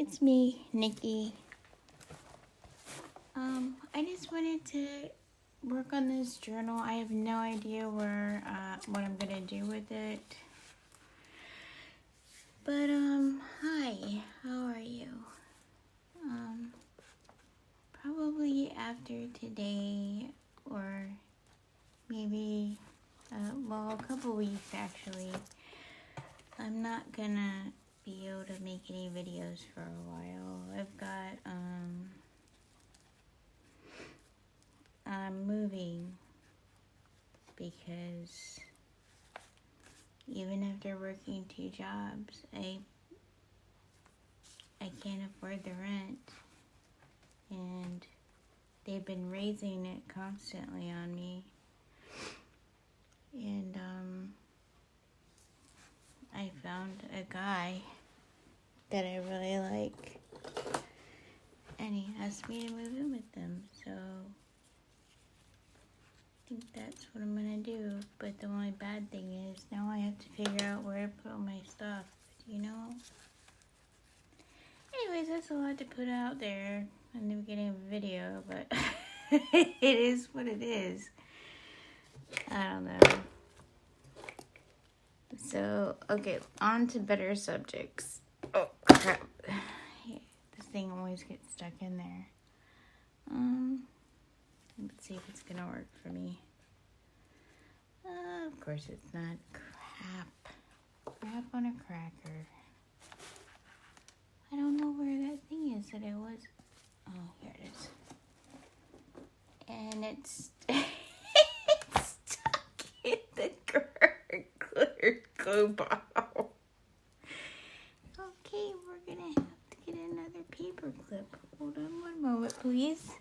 it's me, Nikki. I just wanted to work on this journal. I have no idea what I'm gonna do with it. But, hi, how are you? Probably after today, or maybe, a couple weeks actually, I'm not gonna be able to make any videos for a while. I've got, I'm moving because even after working 2 jobs, I can't afford the rent, and they've been raising it constantly on me, and I found a guy that I really like, and he asked me to move in with them, so I think that's what I'm gonna do. But the only bad thing is now I have to figure out where to put all my stuff, you know? Anyways, that's a lot to put out there in the beginning of a video, but it is what it is. I don't know. So, okay, on to better subjects. Oh, crap. Yeah, this thing always gets stuck in there. Let's see if it's gonna work for me. Of course it's not. Crap. Crap on a cracker. I don't know where that thing is that it was. Oh, here it is. And it's, it's stuck in the glitter glue bottle. Okay, we're gonna have to get another paper clip. Hold on one moment, please.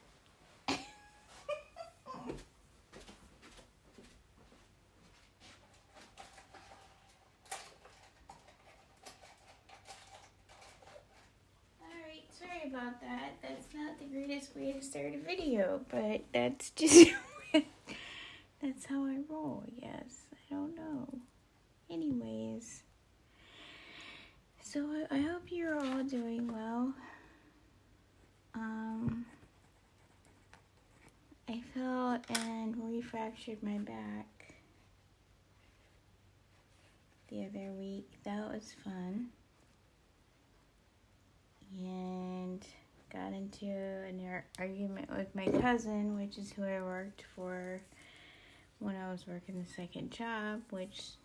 Alright, sorry about that. That's not the greatest way to start a video, but that's just that's how I roll, I guess. I don't know. Anyways, so I hope you're all doing well. I fell and refractured my back the other week. That was fun. And got into an argument with my cousin, which is who I worked for when I was working the second job, which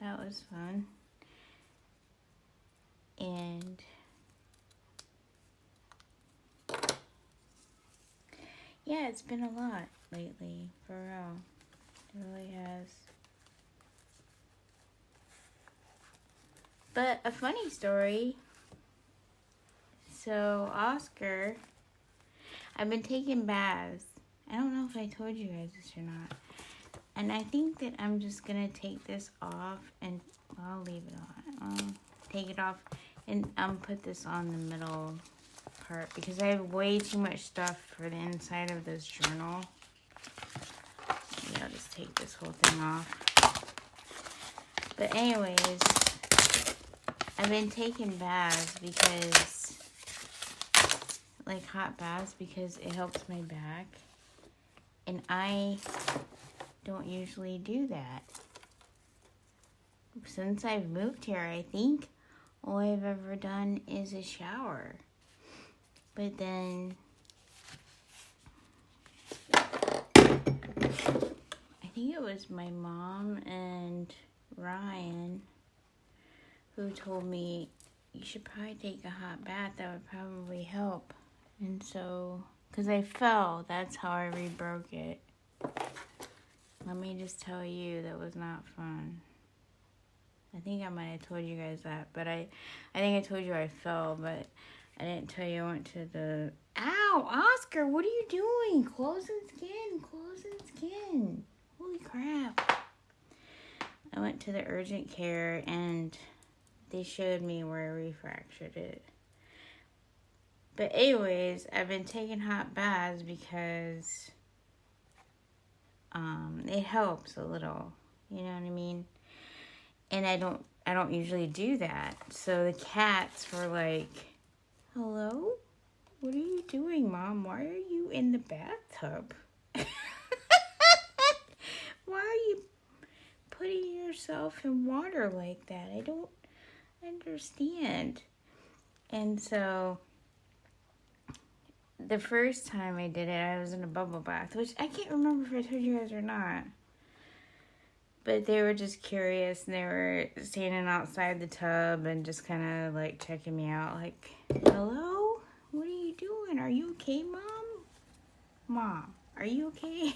that was fun. And yeah, it's been a lot lately, for real. It really has. But a funny story. So, Oscar, I've been taking baths. I don't know if I told you guys this or not. And I think that I'm just going to take this off, and I'll leave it on. Take it off and put this on the middle part because I have way too much stuff for the inside of this journal. Maybe I'll just take this whole thing off. But anyways, I've been taking baths because, like hot baths, because it helps my back. And I don't usually do that. Since I've moved here, I think all I've ever done is a shower. But then I think it was my mom and Ryan who told me you should probably take a hot bath. That would probably help. And so, because I fell, that's how I re-broke it. Let me just tell you, that was not fun. I think I might have told you guys that, but I think I told you I fell, but I didn't tell you I went to the... Ow, Oscar, what are you doing? Closing skin. Holy crap. I went to the urgent care, and they showed me where I refractured it. But anyways, I've been taking hot baths because it helps a little. You know what I mean? And I don't usually do that. So the cats were like, Hello? What are you doing, Mom? Why are you in the bathtub? Why are you putting yourself in water like that? I don't understand. And so the first time I did it, I was in a bubble bath, which I can't remember if I told you guys or not. But they were just curious, and they were standing outside the tub and just kind of like checking me out, like, hello? What are you doing? Are you okay, Mom? Mom, are you okay?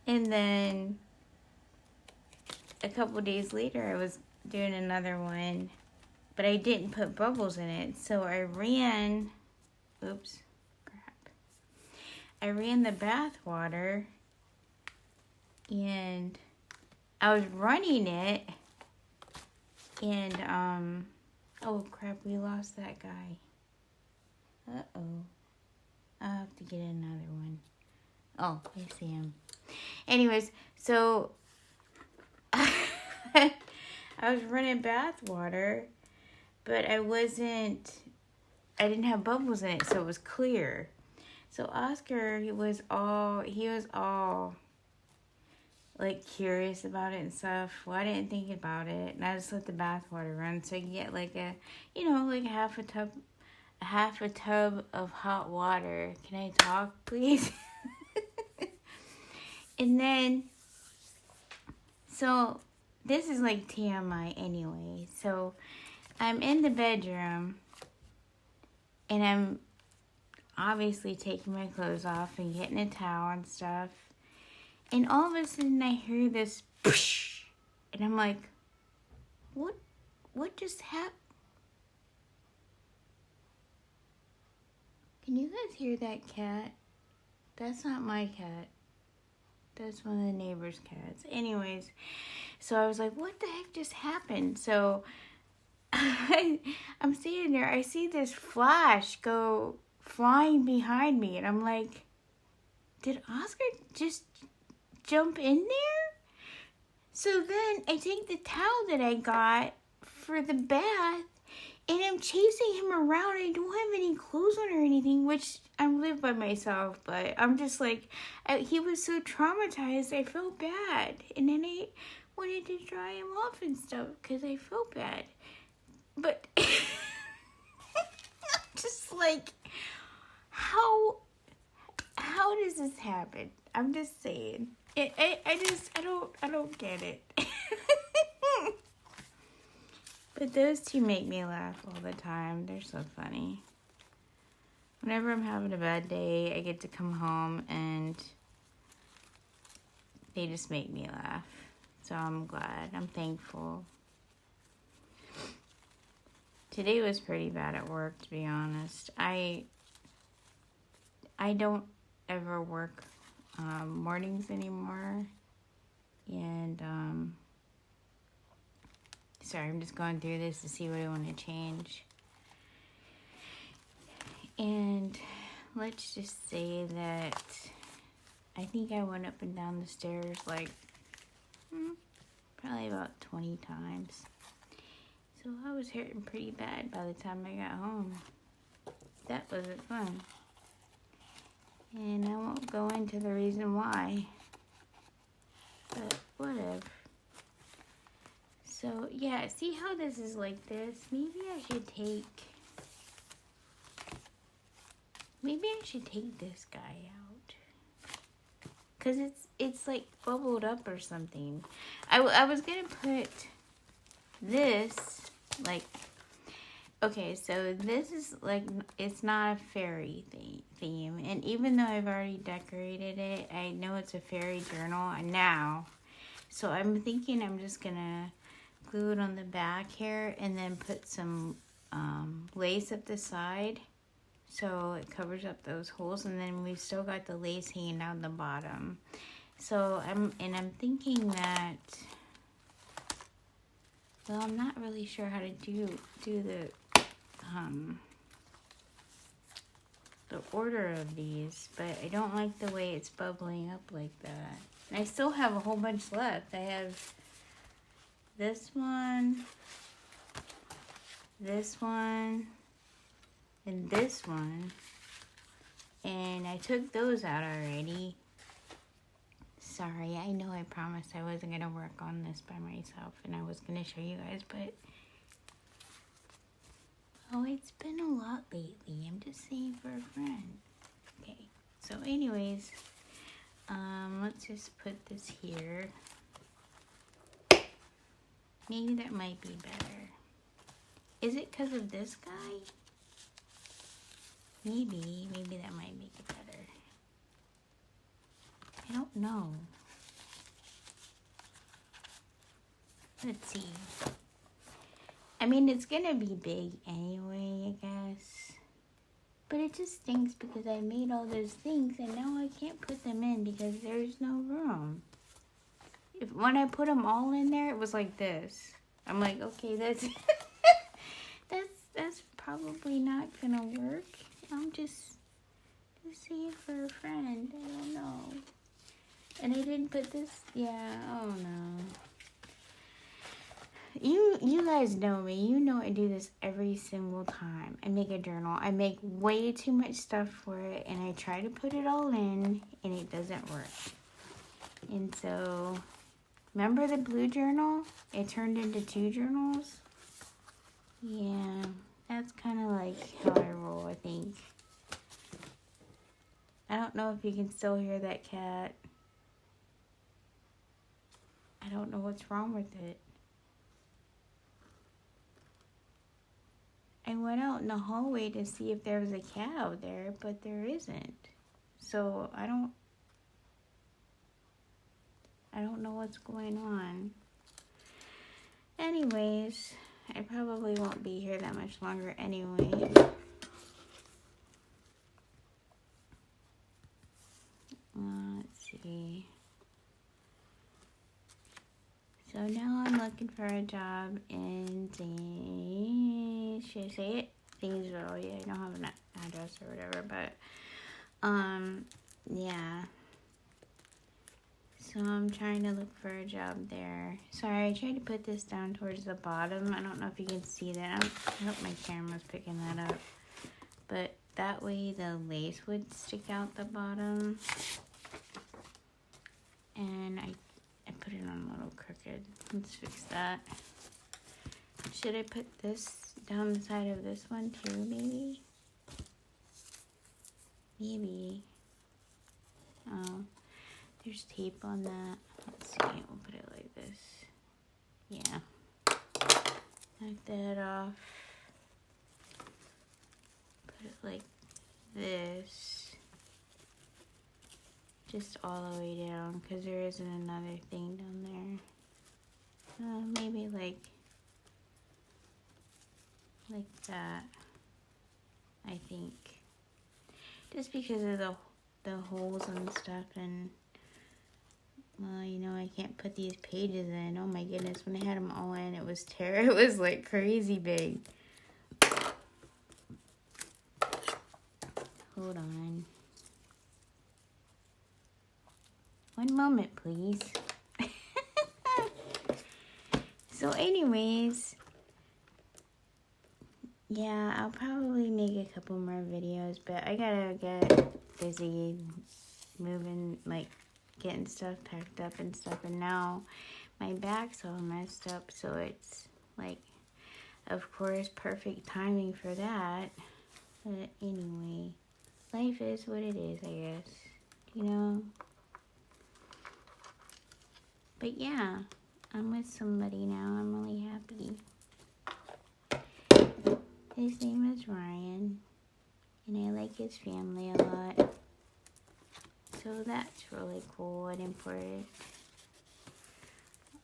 And then a couple days later, I was doing another one, but I didn't put bubbles in it. So I ran, I ran the bath water, and I was running it, and, oh crap, we lost that guy. Uh-oh. I'll have to get another one. Oh, I see him. Anyways, so I was running bath water, but I didn't have bubbles in it, so it was clear. So Oscar, he was all like curious about it and stuff. Well, I didn't think about it, and I just let the bath water run so I could get like like half a tub of hot water. Can I talk, please? And then, so this is like TMI anyway. So I'm in the bedroom, and I'm obviously taking my clothes off and getting a towel and stuff. And all of a sudden I hear this poosh, and I'm like, what just happened? Can you guys hear that cat? That's not my cat. That's one of the neighbor's cats. Anyways, so I was like, what the heck just happened? So I'm standing there. I see this flash go flying behind me. And I'm like, did Oscar just jump in there? So then I take the towel that I got for the bath, and I'm chasing him around. I don't have any clothes on or anything, which I live by myself, but I'm just like, he was so traumatized, I felt bad. And then I wanted to dry him off and stuff because I felt bad. But just like, how does this happen? I'm just saying. I don't get it. But those two make me laugh all the time. They're so funny. Whenever I'm having a bad day, I get to come home and they just make me laugh. So I'm glad. I'm thankful. Today was pretty bad at work, to be honest. I don't ever work mornings anymore. And sorry, I'm just going through this to see what I want to change. And let's just say that I think I went up and down the stairs like probably about 20 times. So I was hurting pretty bad by the time I got home. That wasn't fun. And I won't go into the reason why. But whatever. So yeah, see how this is like this? Maybe I should take this guy out. Cause it's like bubbled up or something. I was gonna put this like, okay, so this is like, it's not a fairy theme, and even though I've already decorated it, I know it's a fairy journal now. So I'm thinking I'm just gonna glue it on the back here and then put some lace up the side so it covers up those holes, and then we've still got the lace hanging down the bottom. So I'm thinking that, well, I'm not really sure how to do the order of these, but I don't like the way it's bubbling up like that. And I still have a whole bunch left. I have this one, and this one. And I took those out already. Sorry, I know I promised I wasn't going to work on this by myself and I was going to show you guys, but oh, it's been a lot lately. I'm just saying for a friend. Okay, so anyways, let's just put this here. Maybe that might be better. Is it because of this guy? Maybe that might make it better. I don't know. Let's see. I mean, it's gonna be big anyway, I guess. But it just stinks because I made all those things and now I can't put them in because there's no room. When I put them all in there, it was like this. I'm like, okay, that's that's probably not gonna work. I'm just saying for a friend. I don't know. And I didn't put this. Yeah. Oh no. You guys know me. You know I do this every single time. I make a journal. I make way too much stuff for it, and I try to put it all in, and it doesn't work. And so, remember the blue journal? It turned into 2 journals. Yeah, that's kind of like how I roll, I think. I don't know if you can still hear that cat. I don't know what's wrong with it. I went out in the hallway to see if there was a cat out there, but there isn't. So I don't know what's going on. Anyways, I probably won't be here that much longer anyway. Let's see. So now I'm looking for a job in should I say it? Zanesville. Yeah, I don't have an address or whatever, but yeah. So I'm trying to look for a job there. Sorry, I tried to put this down towards the bottom. I don't know if you can see that. I hope my camera's picking that up. But that way the lace would stick out the bottom. And I put it on a little crooked. Let's fix that. Should I put this down the side of this one too, maybe? Maybe. Oh, there's tape on that. Let's see, we'll put it like this. Yeah. Knock that off. Put it like this. Just all the way down, because there isn't another thing down there. Maybe like that, I think. Just because of the holes and stuff, and well, you know, I can't put these pages in. Oh my goodness, when I had them all in, it was terrible. It was like crazy big. Hold on. One moment, please. So anyways, yeah, I'll probably make a couple more videos, but I gotta get busy moving, like getting stuff packed up and stuff, and now my back's all messed up, so it's like, of course, perfect timing for that. But anyway, life is what it is, I guess, you know? But yeah, I'm with somebody now. I'm really happy. His name is Ryan, and I like his family a lot. So that's really cool and important.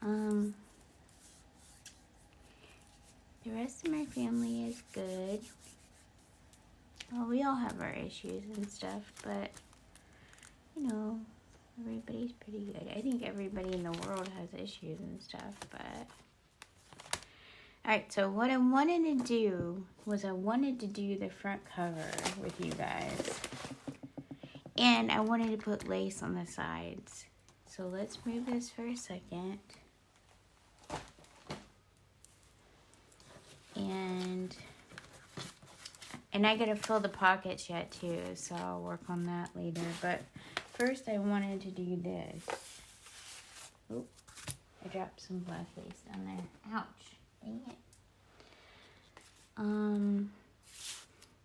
The rest of my family is good. Well, we all have our issues and stuff, but, you know, everybody's pretty good. I think everybody in the world has issues and stuff, but... Alright, so what I wanted to do was I wanted to do the front cover with you guys. And I wanted to put lace on the sides. So let's move this for a second. And And I gotta fill the pockets yet too, so I'll work on that later. But first I wanted to do this. Oop, I dropped some black lace down there. Ouch, dang it.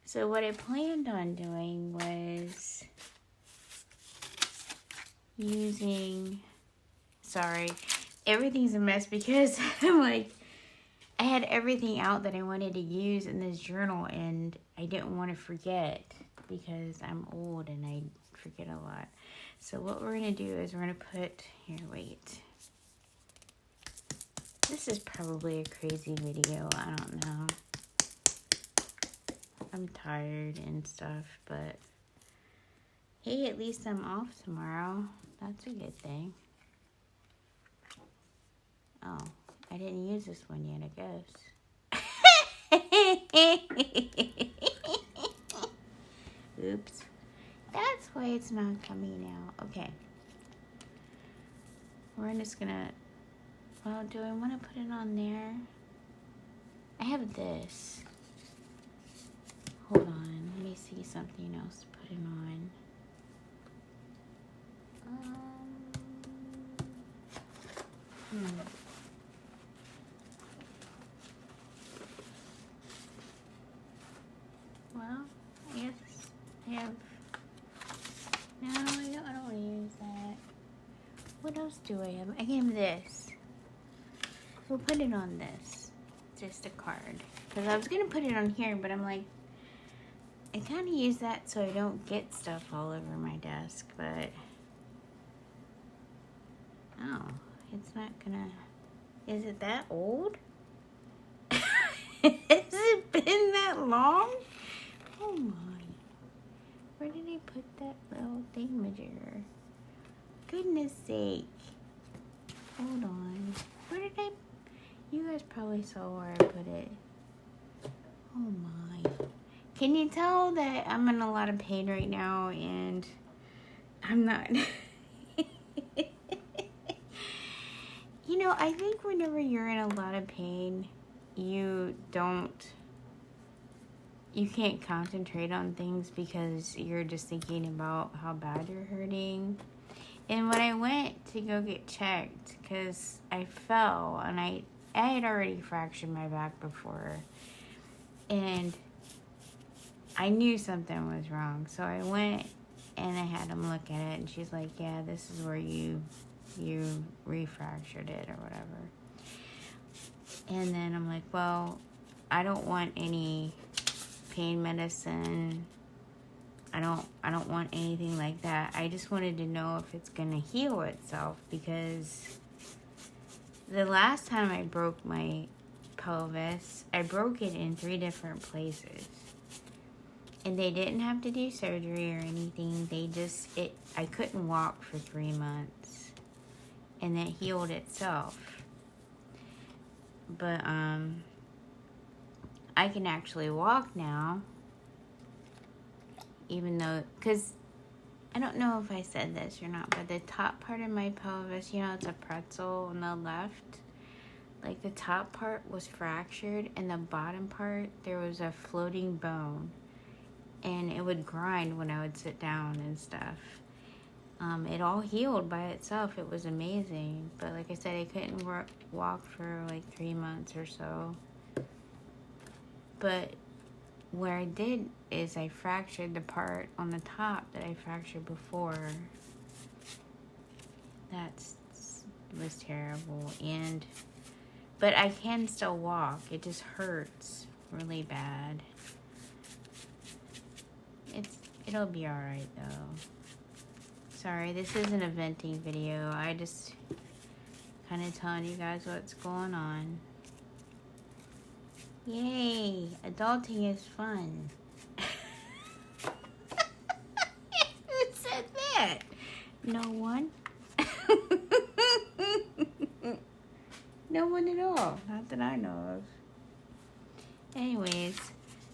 So what I planned on doing was using, sorry, everything's a mess because I'm like, I had everything out that I wanted to use in this journal and I didn't want to forget because I'm old and I forget a lot. So what we're going to do is we're going to put, here, wait. This is probably a crazy video, I don't know. I'm tired and stuff, but hey, at least I'm off tomorrow. That's a good thing. Oh, I didn't use this one yet, I guess. Oops. That's why it's not coming out. Okay. We're just gonna, well, do I want to put it on there? I have this. Hold on, let me see something else to put it on. Well, I guess I have, no, I don't want to use that. What else do I have? I have this. We'll put it on this. Just a card. Because I was going to put it on here, but I'm like, I kind of use that so I don't get stuff all over my desk, but oh, it's not gonna, is it that old? Has it been that long? Oh my, where did I put that little thingamajigger? Goodness sake. Hold on, where did I, you guys probably saw where I put it. Oh my. Can you tell that I'm in a lot of pain right now and I'm not... You know, I think whenever you're in a lot of pain, you can't concentrate on things because you're just thinking about how bad you're hurting. And when I went to go get checked, because I fell and I had already fractured my back before, and I knew something was wrong, so I went and I had them look at it, and she's like, yeah, this is where you refractured it or whatever. And then I'm like, well, I don't want any pain medicine. I don't want anything like that. I just wanted to know if it's gonna heal itself, because the last time I broke my pelvis, I broke it in 3 different places. And they didn't have to do surgery or anything. I couldn't walk for 3 months. And it healed itself. But, I can actually walk now. Even though, because I don't know if I said this or not, but the top part of my pelvis, you know, it's a pretzel on the left. Like, the top part was fractured, and the bottom part, there was a floating bone. And it would grind when I would sit down and stuff. It all healed by itself. It was amazing. But like I said, I couldn't walk for like 3 months or so. But what I did is I fractured the part on the top that I fractured before. That was terrible. But I can still walk. It just hurts really bad. It'll be alright though. Sorry, this isn't a venting video. I just kind of telling you guys what's going on. Yay, adulting is fun. Who said that? No one? No one at all. Not that I know of. Anyways,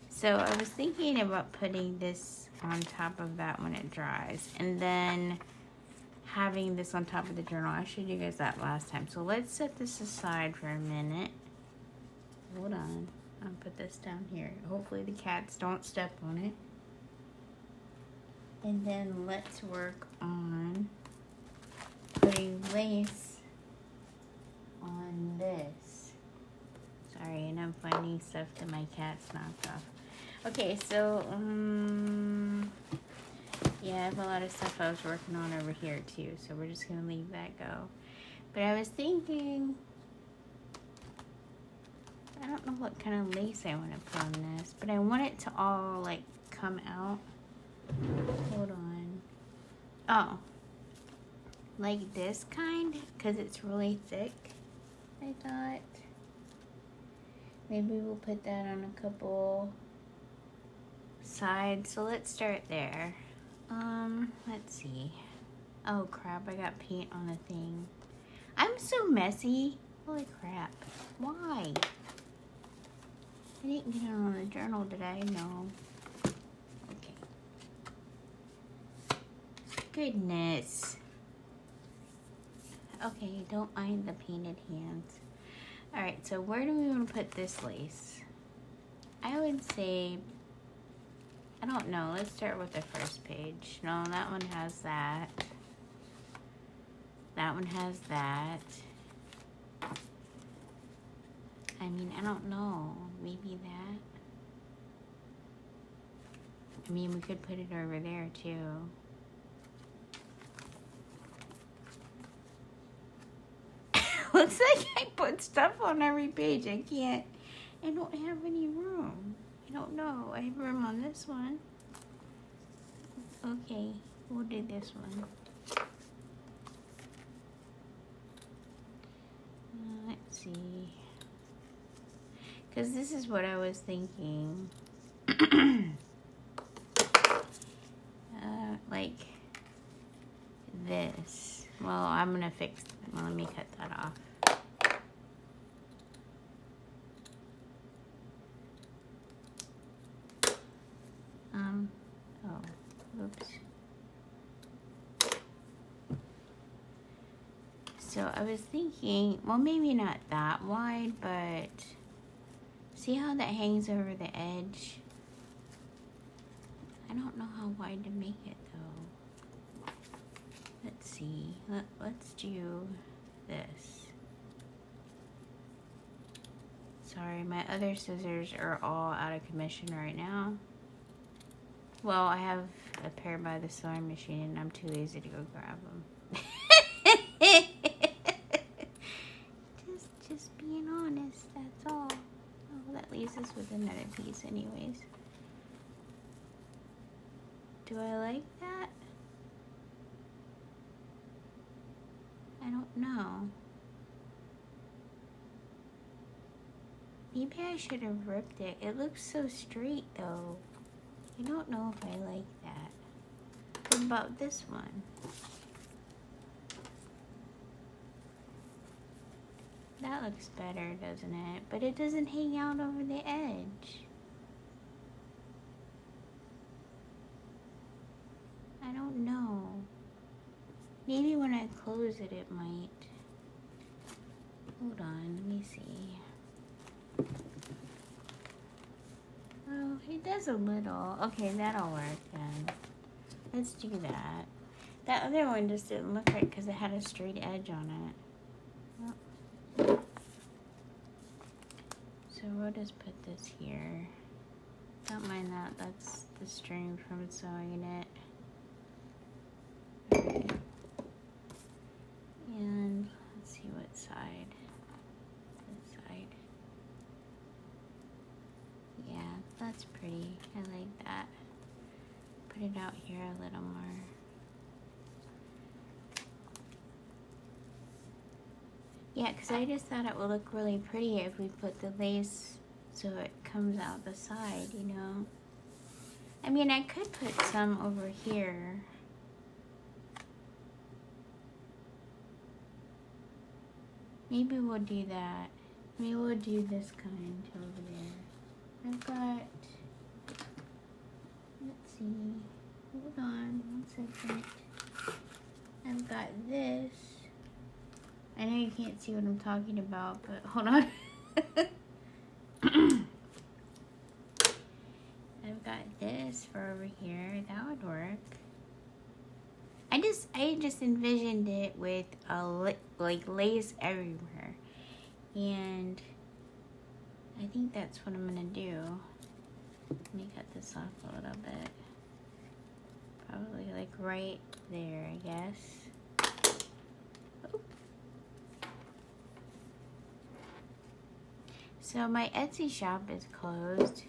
so I was thinking about putting this on top of that when it dries, and then having this on top of the journal. I showed you guys that last time. So let's set this aside for a minute. Hold on. I'll put this down here. Hopefully the cats don't step on it. And then let's work on putting lace on this. Sorry, and I'm finding stuff that my cat's knocked off. Okay, so, yeah, I have a lot of stuff I was working on over here too, so we're just gonna leave that go. But I was thinking, I don't know what kind of lace I want to put on this, but I want it to all like come out. Hold on. Oh, like this kind, because it's really thick, I thought. Maybe we'll put that on a couple sides. So let's start there. Let's see. Oh crap, I got paint on the thing. I'm so messy. Holy crap. Why? I didn't get it on the journal, did I? No. Okay. Goodness. Okay, don't mind the painted hands. Alright, so where do we want to put this lace? I would say, I don't know, let's start with the first page. No, that one has that. That one has that. I mean, I don't know, maybe that. I mean, we could put it over there too. Looks like I put stuff on every page. I don't have any room. I don't know. I have room on this one. Okay, we'll do this one. Let's see. Because this is what I was thinking. Like this. Well, I'm going to fix it. Well, let me cut that off. Oh, oops. So I was thinking, well, maybe not that wide, but see how that hangs over the edge? I don't know how wide to make it though. Let's see. Let's do this. Sorry, my other scissors are all out of commission right now. Well, I have a pair by the sewing machine and I'm too lazy to go grab them. just being honest, that's all. Oh, that leaves us with another piece anyways. Do I like that? I don't know. Maybe I should have ripped it. It looks so straight though. I don't know if I like that. What about this one? That looks better, doesn't it? But it doesn't hang out over the edge. I don't know. Maybe when I close it, it might. Hold on, let me see. Oh, it does a little. Okay, that'll work then. Let's do that. That other one just didn't look right because it had a straight edge on it. Oh. So we'll just put this here. Don't mind that. That's the string from sewing it. Okay. And let's see what side. This side. Yeah, that's pretty. I like that. Put it out here a little more. Yeah, because I just thought it would look really pretty if we put the lace so it comes out the side, you know. I mean, I could put some over here. Maybe we'll do that. Maybe we'll do this kind over there. I've got, let's see, hold on 1 second. I've got this. I know you can't see what I'm talking about, but hold on. got this for over here. That would work. I just envisioned it with like lace everywhere, and I think that's what I'm gonna do. Let me cut this off a little bit. Probably like right there, I guess. Oh. So my Etsy shop is closed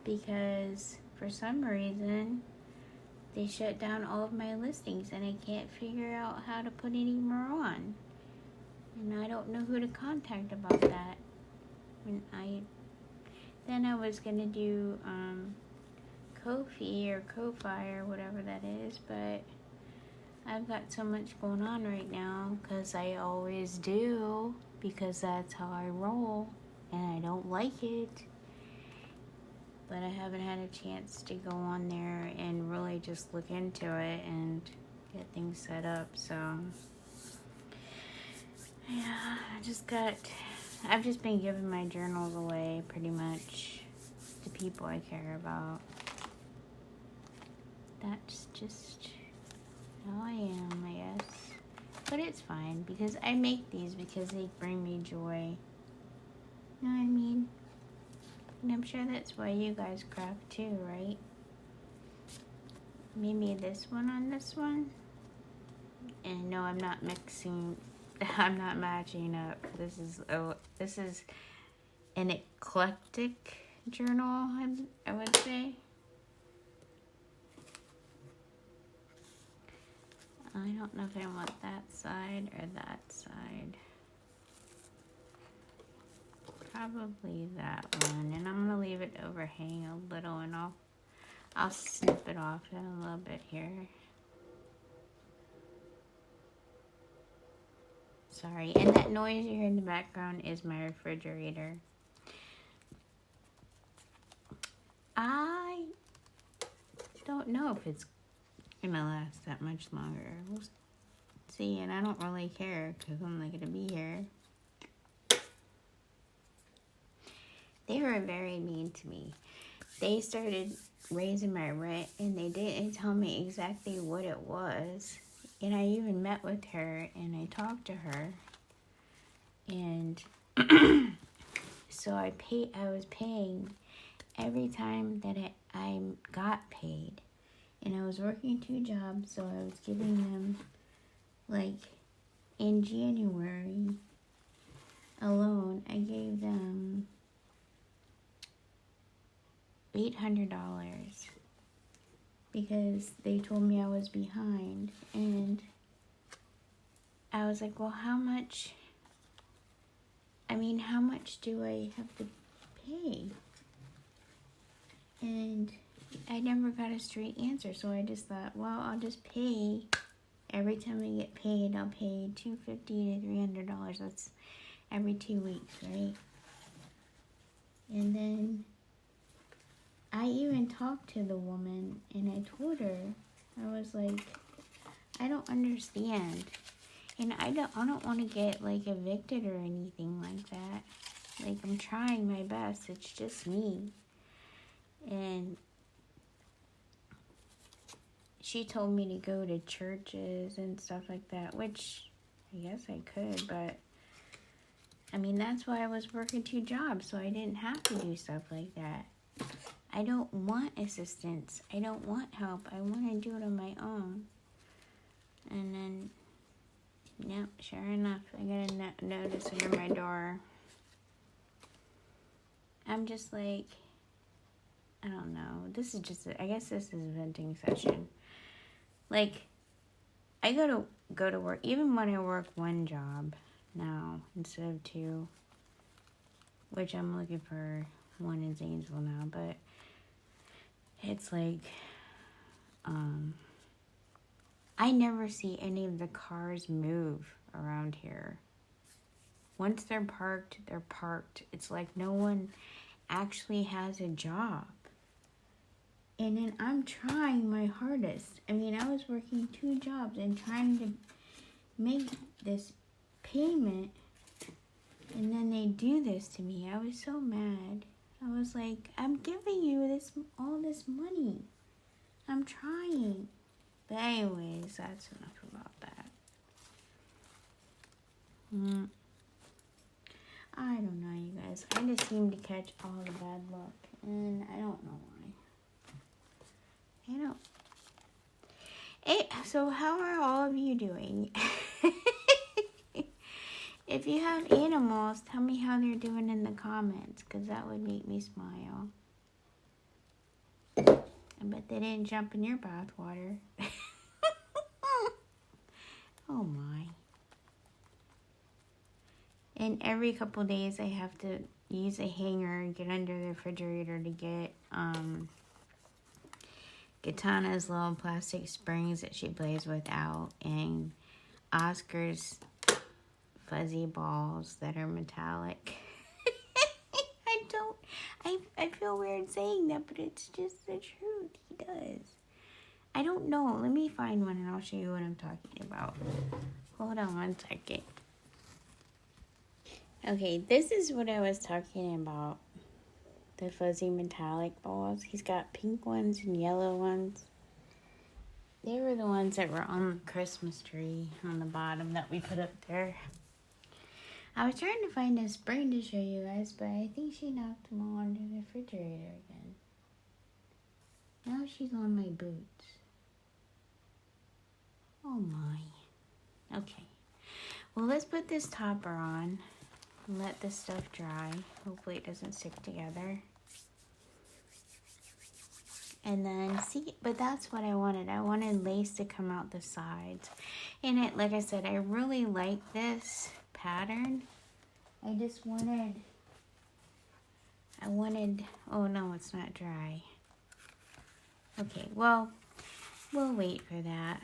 because for some reason they shut down all of my listings and I can't figure out how to put any more on. And I don't know who to contact about that. Then I was gonna do Ko-fi or Ko-fi or whatever that is, but I've got so much going on right now because I always do, because that's how I roll and I don't like it. But I haven't had a chance to go on there and really just look into it and get things set up. So yeah, I've just been giving my journals away pretty much to people I care about. That's just how I am, I guess. But it's fine because I make these because they bring me joy. You know what I mean? And I'm sure that's why you guys craft too, right? Maybe this one on this one. And no, I'm not mixing. I'm not matching up. This is an eclectic journal, I would say. I don't know if I want that side or that side. Probably that one. And I'm gonna leave it overhang a little, and I'll snip it off in a little bit here. Sorry, and that noise you hear in the background is my refrigerator. I don't know if it's gonna last that much longer. We'll see, and I don't really care because I'm not gonna be here. They were very mean to me. They started raising my rent and they didn't tell me exactly what it was. And I even met with her and I talked to her. And so I was paying every time that I got paid. And I was working 2 jobs, so I was giving them, like, in January alone, I gave them $800 because they told me I was behind. And I was like, well, how much do I have to pay? And I never got a straight answer, so I just thought, well, I'll just pay. Every time I get paid, I'll pay $250 to $300. That's every 2 weeks, right? And then I even talked to the woman, and I told her, I was like, I don't understand. And I don't want to get, like, evicted or anything like that. Like, I'm trying my best. It's just me. And she told me to go to churches and stuff like that, which I guess I could, but I mean, that's why I was working 2 jobs, so I didn't have to do stuff like that. I don't want assistance. I don't want help. I want to do it on my own. And then, yep, sure enough, I got a notice under my door. I'm just like, I don't know. This is just, I guess this is a venting session. Like, I go to work, even when I work 1 job now instead of 2, which I'm looking for 1 in Zanesville now, but it's like, I never see any of the cars move around here. Once they're parked, they're parked. It's like no one actually has a job. And then I'm trying my hardest. I mean, I was working 2 jobs and trying to make this payment, and then they do this to me. I was so mad. I was like, I'm giving you all this money. I'm trying. But anyways, that's enough about that. I don't know, you guys. I just seem to catch all the bad luck. And I don't know why. I don't. Hey, so how are all of you doing? If you have animals, tell me how they're doing in the comments, because that would make me smile. I bet they didn't jump in your bathwater. Oh my. And every couple days I have to use a hanger and get under the refrigerator to get Katana's little plastic springs that she plays with out, and Oscar's fuzzy balls that are metallic. I feel weird saying that, but it's just the truth. He does. I don't know. Let me find one and I'll show you what I'm talking about. Hold on one second. Okay, this is what I was talking about. The fuzzy metallic balls. He's got pink ones and yellow ones. They were the ones that were on the Christmas tree on the bottom that we put up there. I was trying to find a spring to show you guys, but I think she knocked them all under the refrigerator again. Now she's on my boots. Oh my. Okay. Well, let's put this topper on and let this stuff dry. Hopefully it doesn't stick together. And then, see, but that's what I wanted. I wanted lace to come out the sides. And it, like I said, I really like this pattern. I wanted, oh no, it's not dry. Okay, well, we'll wait for that.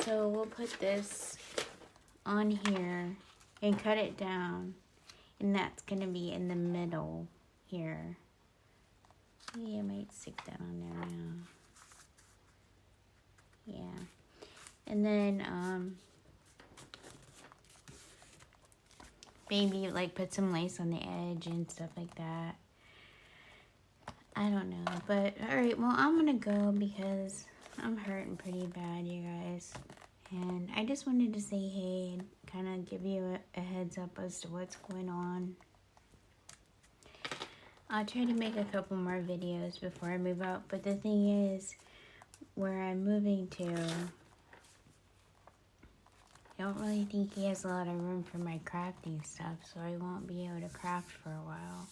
So we'll put this on here and cut it down. And that's going to be in the middle here. Maybe I might stick that on there now. Yeah. And then, maybe like put some lace on the edge and stuff like that. I don't know. But, alright, well, I'm going to go because I'm hurting pretty bad, you guys. And I just wanted to say hey and kind of give you a heads up as to what's going on. I'll try to make a couple more videos before I move out. But the thing is, where I'm moving to, I don't really think he has a lot of room for my crafting stuff. So I won't be able to craft for a while.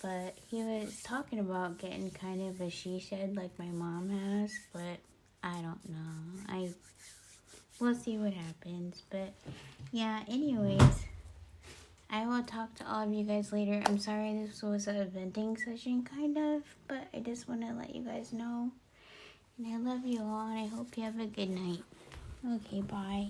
But he was talking about getting kind of a she shed like my mom has. But I don't know. We'll see what happens. But yeah, anyways, I will talk to all of you guys later. I'm sorry this was a venting session kind of, but I just want to let you guys know. And I love you all, and I hope you have a good night. Okay, bye.